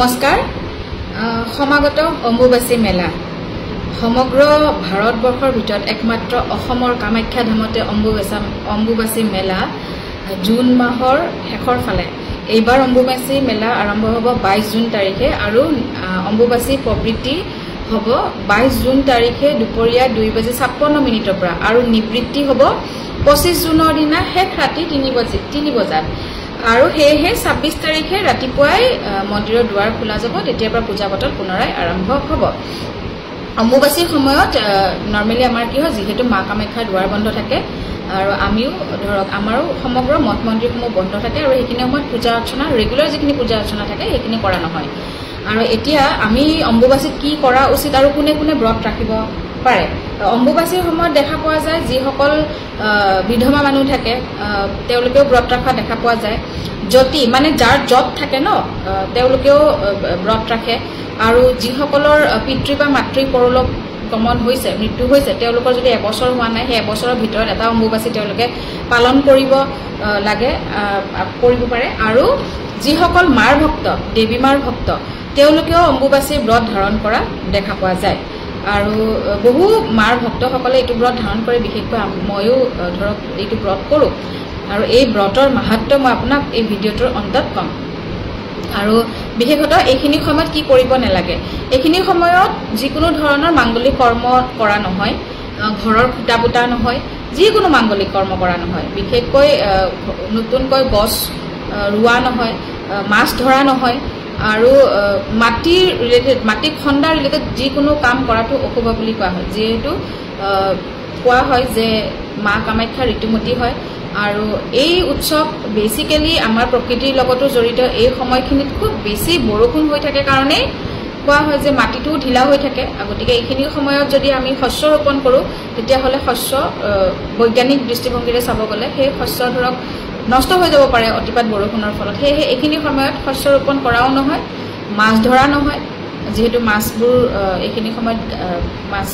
নমস্কাৰ সমাগত অম্বুবাচী মেলা সমগ্ৰ ভাৰতবৰ্ষৰ ভিতৰত একমাত্ৰ অসমৰ কামাখ্যা ধামতে অম্বুবাচী মেলা জুন মাহৰ শেষৰ ফালে এইবাৰ অম্বুবাচী মেলা আৰম্ভ হ'ব 22 জুন তাৰিখে আৰু অম্বুবাচী প্ৰবৃত্তি হ'ব 22 জুন তাৰিখে দুপৰীয়া 2:56 পৰা আৰু নিবৃত্তি হ'ব 25 জুনৰ দিনা শেষ ৰাতি 3 বজাত আৰু হেহে 26 তাৰিখে ৰাতিপুৱাই মন্দিৰৰ দুৱাৰ খোলা যাব তেতিয়াৰ পৰা পূজা পাতল পুনৰাই আৰম্ভ হ'ব অম্বুবাচীৰ সময়ত নৰমালি আমাৰ কি হয় যেহেতু মা কামাখ্যাৰ দুৱাৰ বন্ধ থাকে আৰু আমিও ধৰক আমাৰো সমগ্ৰ মঠ মন্দিৰসমূহ বন্ধ থাকে আৰু এইখিনি সময়ত পূজা অৰ্চনা ৰেগুলাৰ যিখিনি পূজা অৰ্চনা থাকে সেইখিনি কৰা নহয় আৰু এতিয়া আমি অম্বুবাচীত কি কৰা উচিত আৰু কোনে কোনে ব্ৰত ৰাখিব পাৰে অম্বুবাচীৰ সময়ত দেখা পোৱা যায় যিসকল বিধৱা মানুহ থাকে তেওঁলোকেও ব্ৰত ৰাখা দেখা পোৱা যায় জ্যোতি মানে যাৰ জব থাকে ন তেওঁলোকেও ব্ৰত ৰাখে আৰু যিসকলৰ পিতৃ বা মাতৃ পৰলোক গমন হৈছে মৃত্যু হৈছে তেওঁলোকৰ যদি এবছৰ হোৱা নাই সেই এবছৰৰ ভিতৰত এটা অম্বুবাচী তেওঁলোকে পালন কৰিব লাগে কৰিব পাৰে আৰু যিসকল মাৰ ভক্ত দেৱী মাৰ ভক্ত তেওঁলোকেও অম্বুবাচী ব্ৰত ধাৰণ কৰা দেখা পোৱা যায় আৰু বহু মাৰ ভক্তসকলে এইটো ব্ৰত ধাৰণ কৰে বিশেষকৈ ময়ো ধৰক এইটো ব্ৰত কৰোঁ আৰু এই ব্ৰতৰ মাহাত্ম্য মই আপোনাক এই ভিডিঅ'টোৰ অন্তত ক'ম আৰু বিশেষতঃ এইখিনি সময়ত কি কৰিব নালাগে এইখিনি সময়ত যিকোনো ধৰণৰ মাংগলিক কৰ্ম কৰা নহয় ঘৰৰ খুঁটা পুতা নহয় যিকোনো মাংগলিক কৰ্ম কৰা নহয় বিশেষকৈ নতুনকৈ গছ ৰোৱা নহয় মাছ ধৰা নহয় আৰু মাটি ৰিলেটেড মাটি খন্দা ৰিলেটেড যিকোনো কাম কৰাটো অশুভ বুলি কোৱা হয় যেহেতু কোৱা হয় যে মা কামাখ্যা ঋতুমতী হয় আৰু এই উৎসৱ বেসিক্যালি আমাৰ প্ৰকৃতিৰ লগতো জড়িত এই সময়খিনিত খুব বেছি বৰষুণ হৈ থাকে কাৰণে কোৱা হয় যে মাটিটো ঢিলা হৈ থাকে গতিকে এইখিনি সময়ত যদি আমি শস্য ৰোপণ কৰোঁ তেতিয়াহ'লে শস্য বৈজ্ঞানিক দৃষ্টিভংগীৰে চাব গ'লে সেই শস্য ধৰক নষ্ট হৈ যাব পাৰে অতিপাত বৰষুণৰ ফলত সেয়েহে এইখিনি সময়ত শস্য ৰোপণ কৰাও নহয় মাছ ধৰা নহয় যেহেতু মাছবোৰ এইখিনি সময়ত মাছ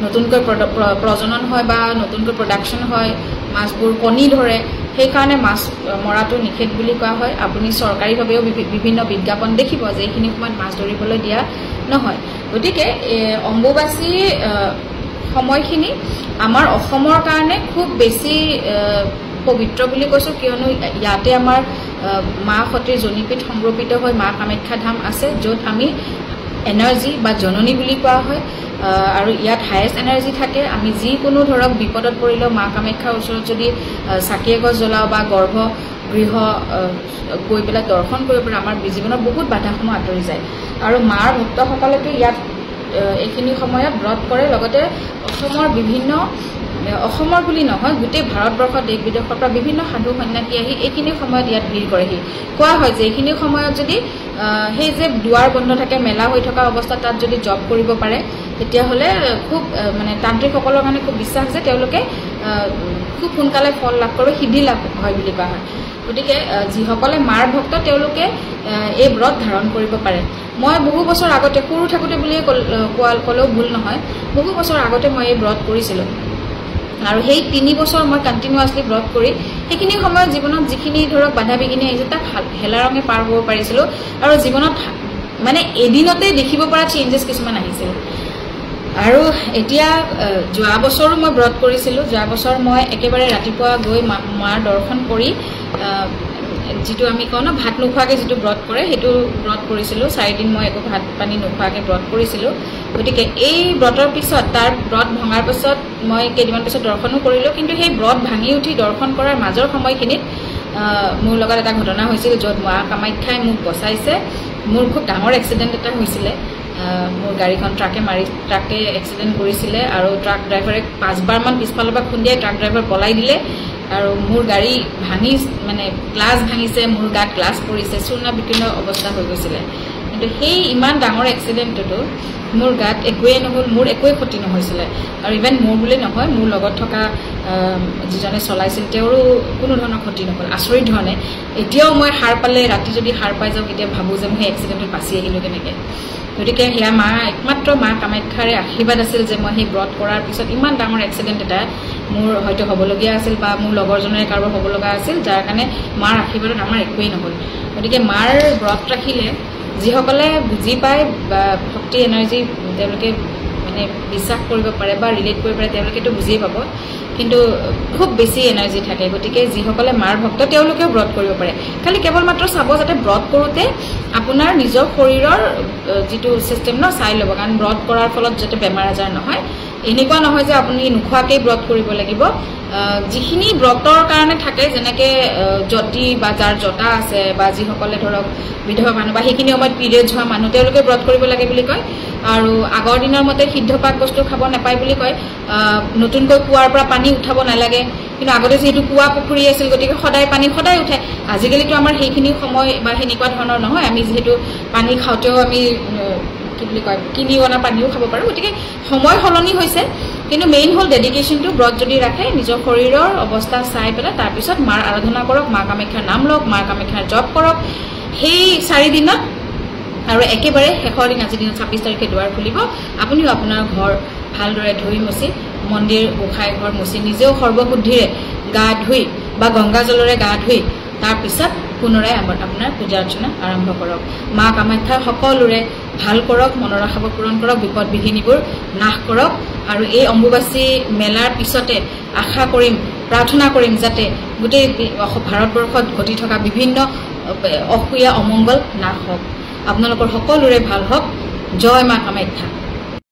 নতুনকৈ প্ৰজনন হয় বা নতুনকৈ প্ৰডাকশ্যন হয় মাছবোৰ কণী ধৰে সেইকাৰণে মাছ মৰাটো নিষেধ বুলি কোৱা হয় আপুনি চৰকাৰীভাৱেও বিভিন্ন বিজ্ঞাপন দেখিব যে এইখিনি সময়ত মাছ ধৰিবলৈ দিয়া নহয় গতিকে অম্বুবাচী সময়খিনি আমাৰ অসমৰ কাৰণে খুব বেছি পবিত্ৰ বুলি কৈছোঁ কিয়নো ইয়াতে আমাৰ মা সতীৰ জনীপীঠ সংৰক্ষিত হৈ মা কামাখ্যা ধাম আছে য'ত আমি এনাৰ্জি বা জননী বুলি কোৱা হয় আৰু ইয়াত হায়েষ্ট এনাৰ্জি থাকে আমি যিকোনো ধৰক বিপদত পৰিলেও মা কামাখ্যাৰ ওচৰত যদি চাকি এগছ জ্বলাওঁ বা গৰ্ভগৃহ গৈ পেলাই দৰ্শন কৰিব পাৰে আমাৰ জীৱনত বহুত বাধাসমূহ আঁতৰি যায় আৰু মাৰ ভক্তসকলেতো ইয়াত এইখিনি সময়ত ব্ৰত কৰে লগতে অসমৰ বুলি নহয় গোটেই ভাৰতবৰ্ষৰ দেশ বিদেশৰ পৰা বিভিন্ন সাধু সন্যাসী আহি এইখিনি সময়ত ইয়াত ভিৰ কৰেহি কোৱা হয় যে এইখিনি সময়ত যদি সেই যে দুৱাৰ বন্ধ থাকে মেলা হৈ থকা অৱস্থাত তাত যদি জব কৰিব পাৰে তেতিয়াহ'লে খুব মানে তান্ত্ৰিকসকলৰ কাৰণে খুব বিশ্বাস যে তেওঁলোকে খুব সোনকালে ফল লাভ কৰিব সিদ্ধি লাভ হয় বুলি কোৱা হয় গতিকে যিসকলে মাৰ ভক্ত তেওঁলোকে এই ব্ৰত ধাৰণ কৰিব পাৰে মই বহু বছৰ আগতে সৰু থাকোঁতে বুলিয়ে ক'লেও ভুল নহয় বহু বছৰ আগতে মই এই ব্ৰত কৰিছিলোঁ আৰু সেই 3 বছৰ মই কণ্টিনিউৱাছলি ব্ৰত কৰি সেইখিনি সময়ত জীৱনত যিখিনি ধৰক বাধা বিঘিনি আহিছে তাক হেলা ৰঙে পাৰ হ'ব পাৰিছিলোঁ আৰু জীৱনত মানে এদিনতে দেখিব পৰা চেঞ্জেছ কিছুমান আহিছিল আৰু এতিয়া যোৱা বছৰো মই ব্ৰত কৰিছিলোঁ যোৱা বছৰ মই একেবাৰে ৰাতিপুৱা গৈ মাৰ দৰ্শন কৰি যিটো আমি কওঁ ন ভাত নোখোৱাকৈ যিটো ব্ৰত কৰে সেইটো ব্ৰত কৰিছিলোঁ 4 দিন মই একো ভাত পানী নোখোৱাকৈ ব্ৰত কৰিছিলোঁ গতিকে এই ব্ৰতৰ পিছত তাৰ ব্ৰত ভঙাৰ পিছত মই কেইদিনমান পিছত দৰ্শনো কৰিলোঁ কিন্তু সেই ব্ৰত ভাঙি উঠি দৰ্শন কৰাৰ মাজৰ সময়খিনিত মোৰ লগত এটা ঘটনা হৈছিল য'ত মা কামাখ্যাই মোক বচাইছে মোৰ খুব ডাঙৰ এক্সিডেণ্ট এটা হৈছিলে মোৰ গাড়ীখন ট্ৰাকে এক্সিডেণ্ট কৰিছিলে আৰু ট্ৰাক ড্ৰাইভাৰে 5বাৰমান পিছফালৰ পৰা খুন্দিয়াই ট্ৰাক ড্ৰাইভাৰ পলাই দিলে আৰু মোৰ গাড়ী ভাঙি মানে গ্লাছ ভাঙিছে মোৰ গাত গ্লাছ পৰিছে চূৰ্ণ বিকীৰ্ণ অৱস্থা হৈ গৈছিলে কিন্তু সেই ইমান ডাঙৰ এক্সিডেণ্টতো মোৰ গাত একোৱেই নহ'ল মোৰ একোৱেই ক্ষতি নহৈছিলে আৰু ইভেন মোৰ বুলি নহয় মোৰ লগত থকা যিজনে চলাইছিল তেওঁৰো কোনো ধৰণৰ ক্ষতি নহ'ল আচৰিত ধৰণে এতিয়াও মই সাৰ পালে ৰাতি যদি সাৰ পাই যাওঁ কেতিয়া ভাবোঁ যে মই সেই এক্সিডেণ্টত বাচি আহিলোঁ কেনেকৈ গতিকে সেয়া একমাত্ৰ মা কামাখ্যাৰে আশীৰ্বাদ আছিল যে মই সেই ব্ৰত কৰাৰ পিছত ইমান ডাঙৰ এক্সিডেণ্ট এটা মোৰ হয়তো হ'বলগীয়া আছিল বা মোৰ লগৰজনেৰে কাৰোবাৰ হ'ব লগা আছিল যাৰ কাৰণে মাৰ আশীৰ্বাদত আমাৰ একোৱেই নহ'ল গতিকে মাৰ ব্ৰত ৰাখিলে যিসকলে বুজি পায় বা ভক্তি এনাৰ্জি তেওঁলোকে মানে বিশ্বাস কৰিব পাৰে বা ৰিলেট কৰিব পাৰে তেওঁলোকেতো বুজিয়ে পাব কিন্তু খুব বেছি এনাৰ্জি থাকে গতিকে যিসকলে মাৰ ভক্ত তেওঁলোকেও ব্ৰত কৰিব পাৰে খালি কেৱল মাত্ৰ চাব যাতে ব্ৰত কৰোঁতে আপোনাৰ নিজৰ শৰীৰৰ যিটো চিষ্টেম ন চাই ল'ব কাৰণ ব্ৰত কৰাৰ ফলত যাতে বেমাৰ আজাৰ নহয় এনেকুৱা নহয় যে আপুনি নোখোৱাকেই ব্ৰত কৰিব লাগিব যিখিনি ব্ৰতৰ কাৰণে থাকে যেনেকৈ জতি বা যাৰ জটা আছে বা যিসকলে ধৰক বিধৱা মানুহ বা সেইখিনি সময়ত পিৰিয়ডছ হোৱা মানুহ তেওঁলোকে ব্ৰত কৰিব লাগে বুলি কয় আৰু আগৰ দিনৰ মতে সিদ্ধপাক বস্তু খাব নাপায় বুলি কয় নতুনকৈ কুৱাৰ পৰা পানী উঠাব নালাগে কিন্তু আগতে যিহেতু কুৱা পুখুৰী আছিল গতিকে সদায় পানী সদায় উঠে আজিকালিতো আমাৰ সেইখিনি সময় বা সেনেকুৱা ধৰণৰ নহয় আমি যিহেতু পানী খাওঁতেও আমি কি বুলি কয় কিনি অনা পানীও খাব পাৰোঁ গতিকে সময় সলনি হৈছে কিন্তু মেইন হ'ল ডেডিকেশ্যনটো ব্ৰত যদি ৰাখে নিজৰ শৰীৰৰ অৱস্থা চাই পেলাই তাৰপিছত মাৰ আৰাধনা কৰক মা কামাখ্যাৰ নাম লওক মা কামাখ্যাৰ জপ কৰক সেই 4 দিনত আৰু একেবাৰে শেষৰ দিন আজি দিনত 26 তাৰিখে দুৱাৰ খুলিব আপুনিও আপোনাৰ ঘৰ ভালদৰে ধুই মচি মন্দিৰ গোসাঁই ঘৰ মচি নিজেও সৰ্বশুদ্ধিৰে গা ধুই বা গংগা জলৰে গা ধুই তাৰপিছত পুনৰাই আপোনাৰ পূজা অৰ্চনা আৰম্ভ কৰক মা কামাখ্যাৰ সকলোৰে ভাল কৰক মনৰ আশাবোৰ পূৰণ কৰক বিপদ বিঘিনিবোৰ নাশ কৰক আৰু এই অম্বুবাচী মেলাৰ পিছতে আশা কৰিম প্ৰাৰ্থনা কৰিম যাতে গোটেই ভাৰতবৰ্ষত ঘটি থকা বিভিন্ন অসূয়া অমংগল নাশ হওক আপোনালোকৰ সকলোৰে ভাল হওক জয় মা কামাখ্যা